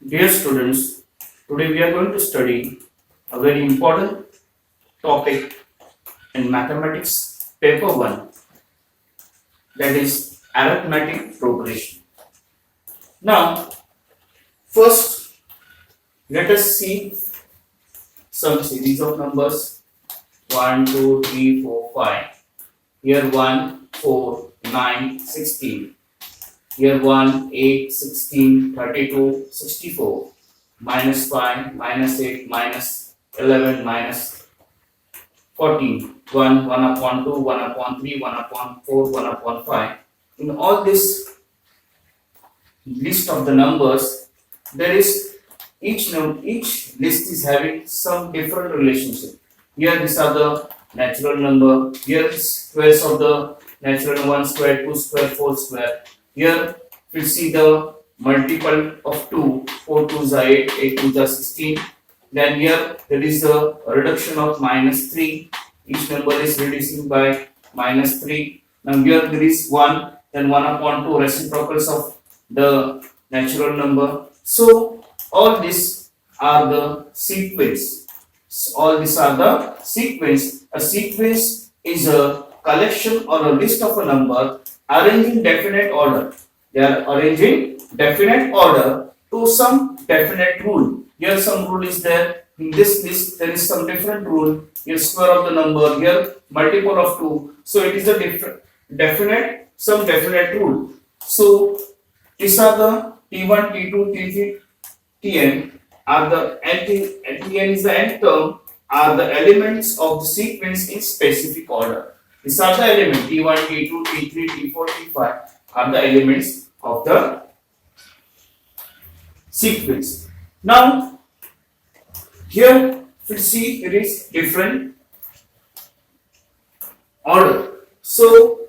Dear students, today we are going to study a very important topic in mathematics paper 1, that is arithmetic progression. Now, first let us see some series of numbers 1, 2, 3, 4, 5. Here 1, 4, 9, 16. Here 1, 8, 16, 32, 64. Minus 5, minus 8, minus 11, minus 14, 1, 1 upon 2, 1 upon 3, 1 upon 4, 1 upon 5. In all this list of the numbers, there is each list is having some different relationship. Here these are the natural number. Here is squares of the natural 1 square, 2 square, 4 square. Here we see the multiple of 2, 4 2s are 8, 8 2s are 16. Then here there is a reduction of minus 3. Each number is reducing by minus 3. Now here there is 1, then 1 upon 2 reciprocals of the natural number. So all these are the sequence. All these are the sequence. A sequence is a collection or a list of a number arranged in definite order. They are arranged in definite order to some definite rule. Here some rule is there. In this list there is some different rule. Here square of the number. Here multiple of 2. So it is a some definite rule. So these are the T1, T2, T3, Tn are the Tn is the nth term are the elements of the sequence in specific order. These are the elements T1, T2, T3, T4, T5 are the elements of the sequence. Now here we see it is different order. So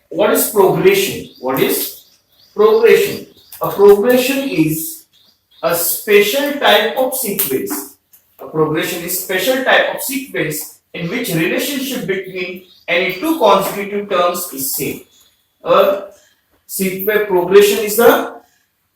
what is progression? What is progression? A progression is a special type of sequence. A progression is special type of sequence in which relationship between any two consecutive terms is same. A sequence progression is a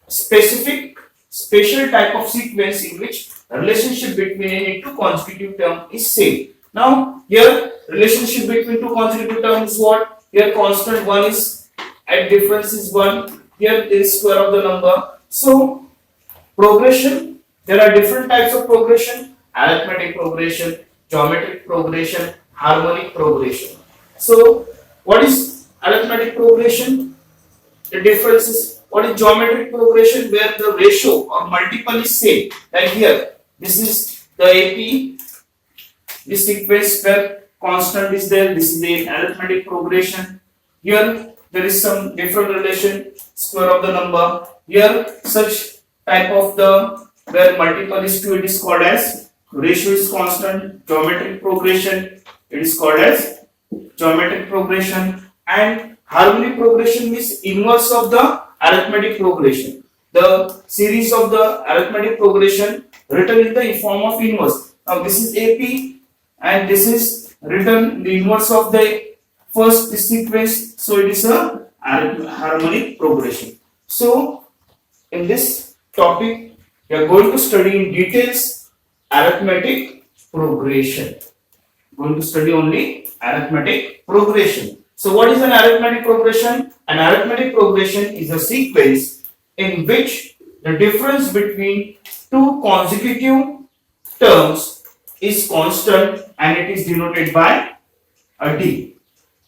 special type of sequence in which relationship between any two consecutive terms is same. Now here relationship between two consecutive terms is what? Here constant 1 is at difference is 1. Here is square of the number. So progression, there are different types of progression: arithmetic progression, geometric progression, harmonic progression. So what is arithmetic progression? The difference is, what is geometric progression? Where the ratio or multiple is same. Like here, this is the AP, this sequence where constant is there. This is the arithmetic progression. Here there is some different relation, square of the number. Here such type of the where multiple is 2, it is called as ratio is constant. Geometric progression, it is called as geometric progression. And harmonic progression means inverse of the arithmetic progression. The series of the arithmetic progression written in the form of inverse. Now this is AP and this is written the inverse of the first sequence. So it is a harmonic progression. So in this topic we are going to study in details arithmetic progression. Going to study only arithmetic progression. So what is an arithmetic progression? An arithmetic progression is a sequence in which the difference between two consecutive terms is constant and it is denoted by a D.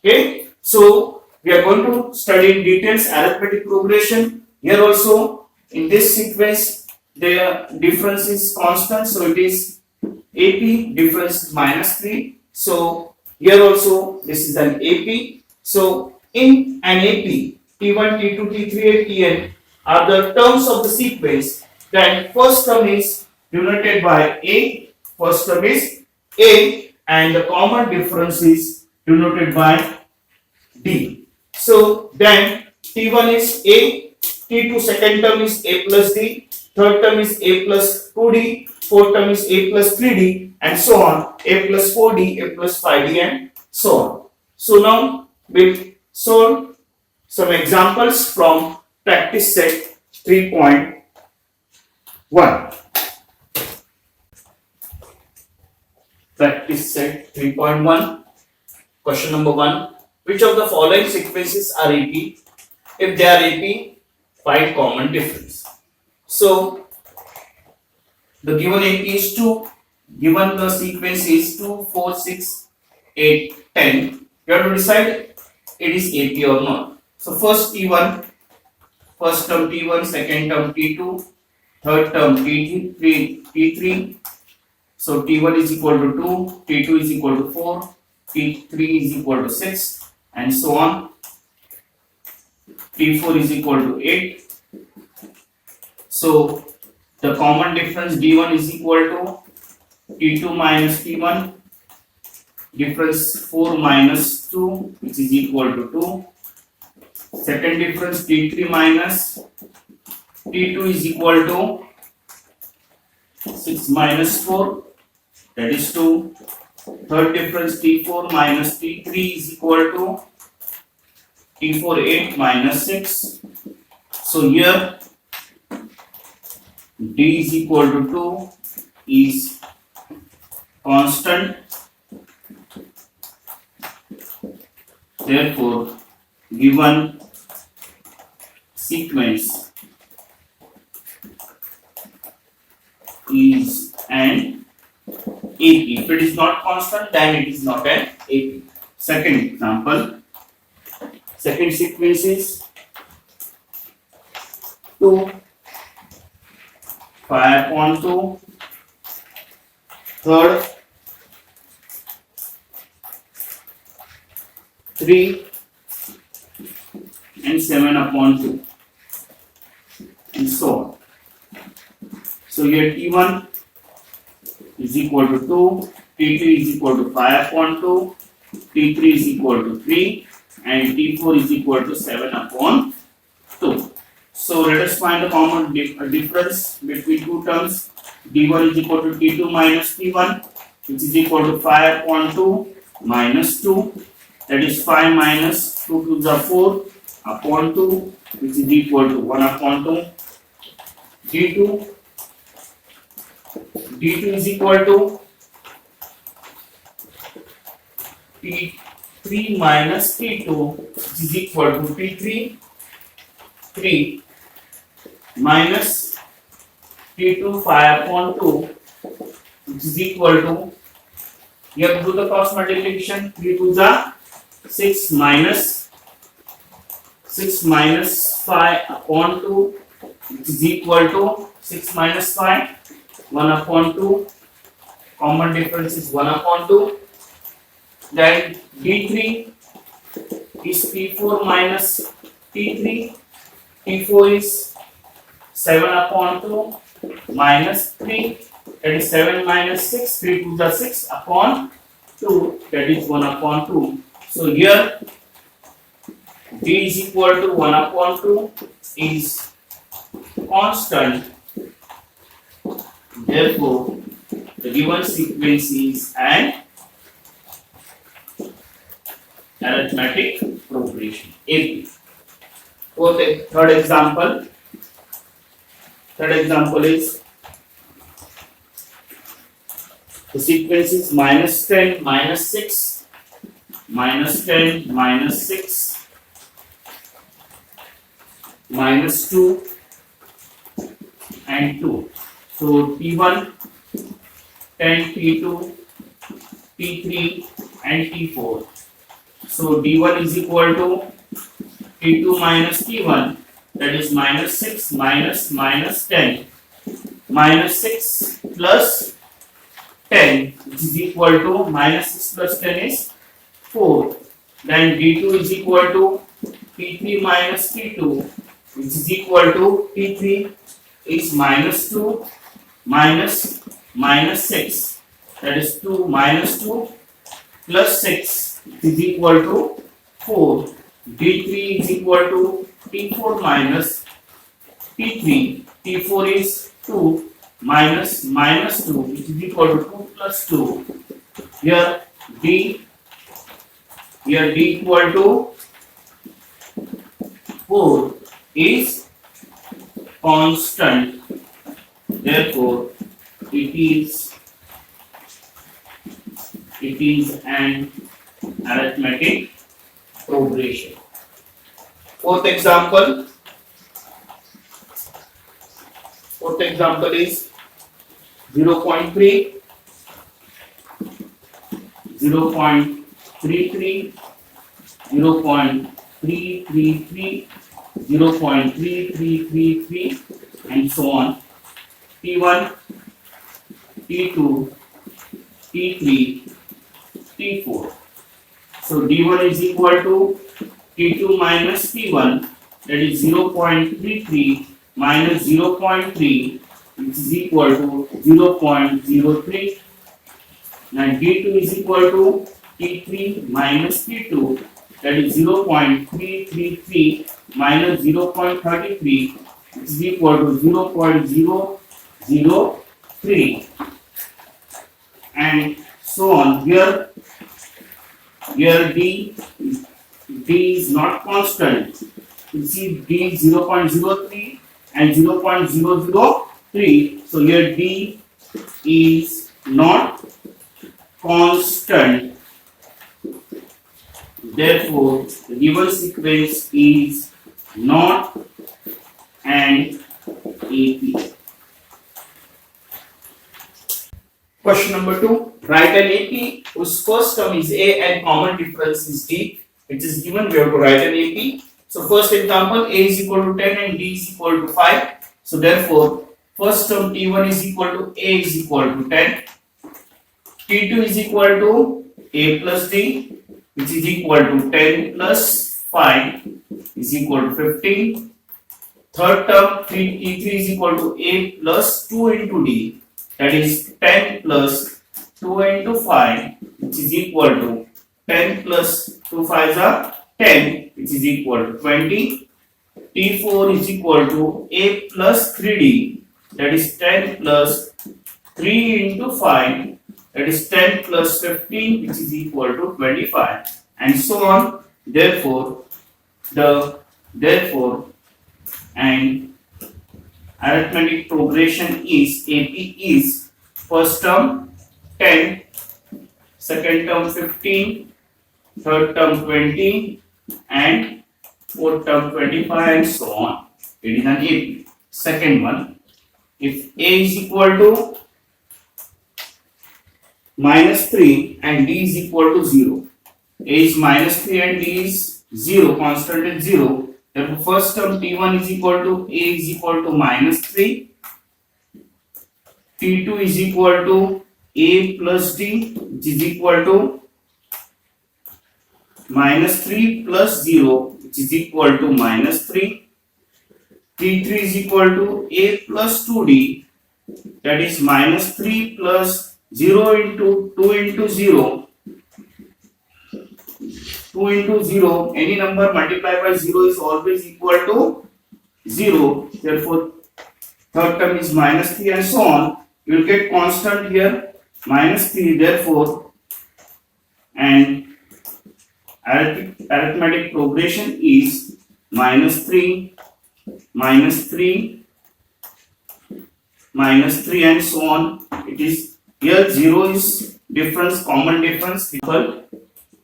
Okay, so we are going to study in details arithmetic progression. Here also in this sequence the difference is constant, so it is AP, difference is minus 3. So here also this is an AP. So in an AP, T1, T2, T3 and Tn are the terms of the sequence. Then first term is denoted by A, first term is A, and the common difference is denoted by D. So then T1 is A, T2 second term is A plus D, third term is A plus 2D, fourth term is A plus 3D, and so on, A plus 4D, A plus 5D, and so on. So now we'll solve some examples from practice set 3.1. 1. Practice set 3.1. Question number 1. Which of the following sequences are repeat? If they are repeat, find common difference. So, the given AP is 2. Given the sequence is 2, 4, 6, 8, 10. You have to decide it is AP or not. So, first T1, first term T1, second term T2, third term T3. So T1 is equal to 2, T2 is equal to 4, T3 is equal to 6, and so on. T4 is equal to 8. So the common difference D1 is equal to T2 minus T1, difference 4 minus 2, which is equal to 2. Second difference T3 minus T2 is equal to 6 minus 4, that is 2. Third difference T4 minus T3 is equal to T4 8 minus 6. So here D is equal to 2 is constant. Therefore, given sequence is an AP. If it is not constant, then it is not an AP. Second example. Second sequence is 2, 5 upon 2. Third, 3 and 7 upon 2. And so on. So here T1 is equal to 2, T2 is equal to 5 upon 2, T3 is equal to 3, and T4 is equal to 7 upon 2. So let us find the common difference between two terms. D1 is equal to T2 minus T1, which is equal to 5 upon 2 minus 2. That is 5 minus 2 to the 4 upon 2, which is equal to 1 upon 2. D2 is equal to T3 minus T2, which is equal to T3 3 minus T2 5 upon 2, which is equal to, you have to do the cross multiplication. 3 to the 6 minus 5 upon 2, which is equal to 6 minus 5, 1 upon 2. Common difference is 1 upon 2. Then D3 is T4 minus T3. T4 is 7 upon 2 minus 3. That is 7 minus 6. 3 to the 6 upon 2. That is 1 upon 2. So here D is equal to 1 upon 2 is constant. Therefore, the given sequence is an arithmetic progression, AP. Third example. Third example is the sequence is minus 10, minus 6, minus 10, minus 6, minus 2, and 2. So T1, 10, T2, T3, and T4. So D1 is equal to T2 minus T1, that is minus 6 minus 10. Minus 6 plus 10, which is equal to minus 6 plus 10 is 4. Then D2 is equal to T3 minus T2, which is equal to T3 is minus 2 minus 6. That is 2 minus 2 plus 6 is equal to 4. D3 is equal to T4 minus T3. T4 is 2 minus 2, which is equal to 2 plus 2. Here D equal to 4 is constant. Therefore, it is an arithmetic progression. Fourth example is 0.3, 0.33, 0.333, 0.3333, and so on. T1, T2, T3, T4. So D1 is equal to T2 minus T1, that is 0.33 minus 0.3, which is equal to 0.03. Now D2 is equal to T3 minus T2, that is 0.333 minus 0.33, which is equal to 0.003, and so on. Here D is not constant. You see D is 0.03 and 0.003. So here D is not constant. Therefore, the given sequence is not an AP. Question number 2. Write an AP whose first term is A and common difference is D. It is given, we have to write an AP. So first example, A is equal to 10 and D is equal to 5. So therefore, first term T1 is equal to A is equal to 10. T2 is equal to A plus D, which is equal to 10 plus 5 is equal to 15. Third term T3 is equal to A plus 2 into D, that is 10 plus 2 into 5, which is equal to 10 plus 2 5s are 10, which is equal to 20. T4 is equal to A plus 3D, that is 10 plus 3 into 5, that is 10 plus 15, which is equal to 25, and so on. Therefore, and arithmetic progression is AP is first term 10, second term 15, third term 20, and fourth term 25, and so on. It is an AP. Second one, if A is equal to minus 3 and D is equal to 0, A is minus 3 and D is 0, constant is 0. Therefore, first term T1 is equal to A is equal to minus 3, T2 is equal to A plus D, which is equal to minus 3 plus 0, which is equal to minus 3, T3 is equal to A plus 2D, that is minus 3 plus 0 into 2 into 0, 2 into 0, any number multiplied by 0 is always equal to 0. Therefore, third term is minus 3, and so on. You will get constant here, minus 3. Therefore, and arithmetic progression is minus 3, minus 3, minus 3, and so on. It is here 0 is difference, common difference. Equal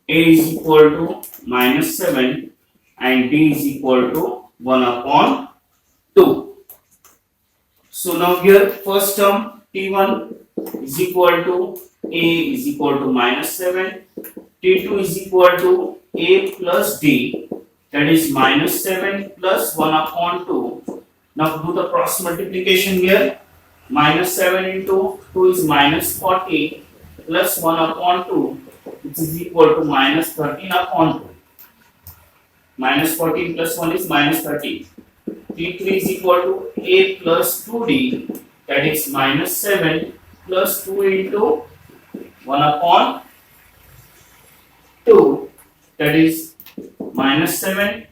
A is equal to minus 7 and D is equal to 1 upon 2. So now here first term T1 is equal to A is equal to minus 7, T2 is equal to A plus D, that is minus 7 plus 1 upon 2. Now do the cross multiplication here. Minus 7 into 2 is minus 40 plus 1 upon 2, which is equal to minus 13 upon 2. Minus 14 plus 1 is minus 13. T3 is equal to A plus 2D, that is minus 7 plus 2 into 1 upon 2, that is minus 7,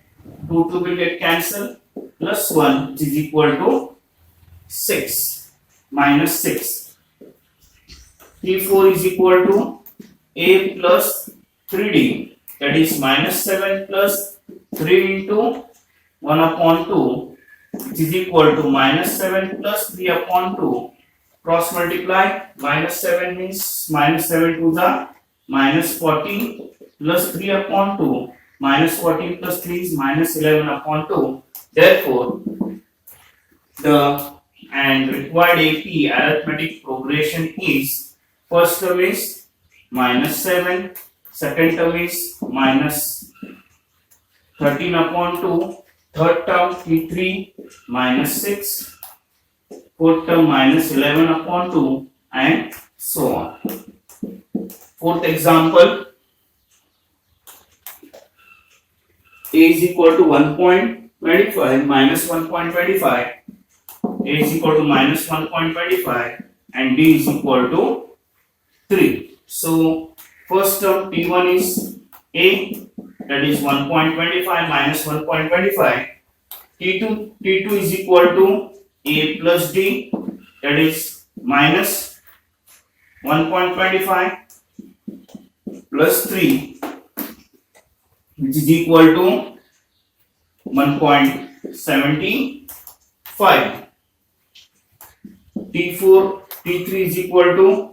2 will get cancelled, plus 1, which is equal to 6, minus 6. T4 is equal to A plus 3D, that is minus 7 plus 3 into 1 upon 2, which is equal to minus 7 plus 3 upon 2. Cross multiply. Minus 7 means minus 7 to the minus 14 plus 3 upon 2. Minus 14 plus 3 is minus 11 upon 2. Therefore, the required AP arithmetic progression is, first term is minus 7, second term is minus 13 upon 2, third term T3 minus 6, fourth term minus 11 upon 2, and so on. Fourth example, A is equal to 1.25 minus 1.25, A is equal to minus 1.25 and D is equal to 3. So first term T1 is A, that is 1.25 minus 1.25. T2 is equal to A plus D, that is minus 1.25 plus 3, which is equal to 1.75. T3 is equal to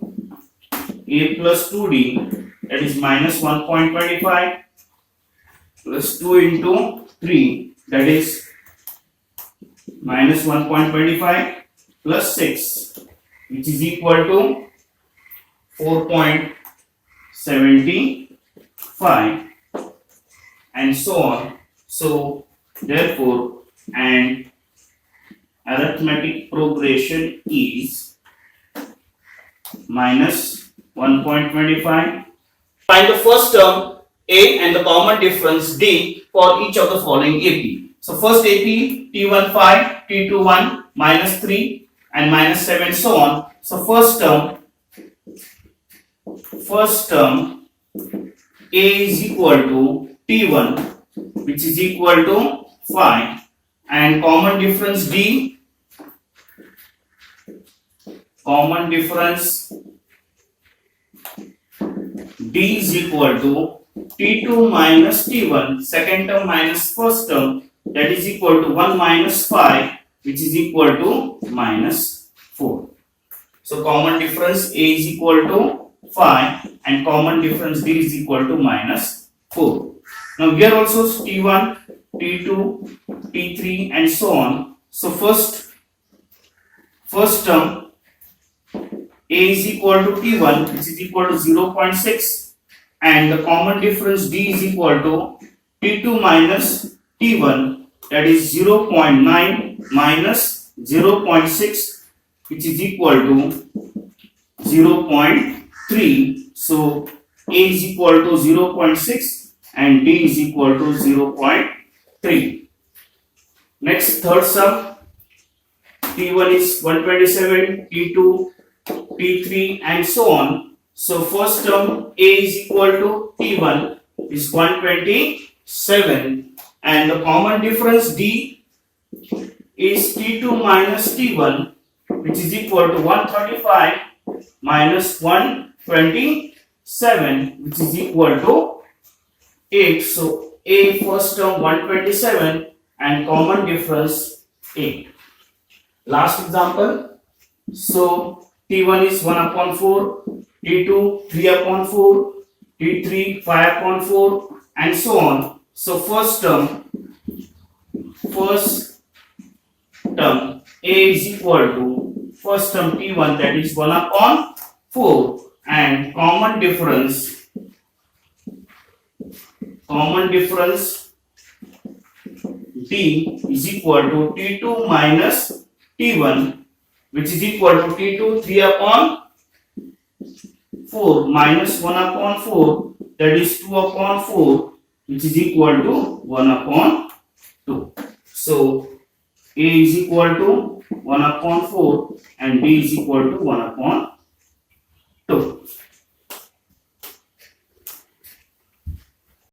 A plus 2D, that is minus 1.25 plus 2 into 3, that is minus 1.25 plus 6, which is equal to 4.75 and so on. So therefore, and arithmetic progression is minus 1.25. Find the first term A and the common difference D for each of the following AP. So first AP T1 5, T2 1, minus 3 and minus 7, so on. So first term A is equal to T1, which is equal to 5, and common difference D is equal to T2 minus T1, second term minus first term, that is equal to 1 minus 5, which is equal to minus 4. So common difference A is equal to 5 and common difference D is equal to minus 4. Now here also T1, T2, T3 and so on. So first term A is equal to T1, which is equal to 0.6, and the common difference D is equal to T2 minus T1, that is 0.9 minus 0.6, which is equal to 0.3. So A is equal to 0.6 and D is equal to 0.3. Next, third sum, T1 is 127, T2, T3 and so on. So first term A is equal to T1 is 127 and the common difference D is T2 minus T1, which is equal to 135 minus 127, which is equal to 8. So A first term 127 and common difference 8. Last example. So T1 is 1 upon 4, T2 3 upon 4, T3 5 upon 4 and so on. So first term A is equal to first term T1, that is 1 upon 4, and common difference D is equal to T2 minus T1, which is equal to T2 3 upon 4 minus 1 upon 4, that is 2 upon 4, which is equal to 1 upon 2. So A is equal to 1 upon 4 and B is equal to 1 upon 2.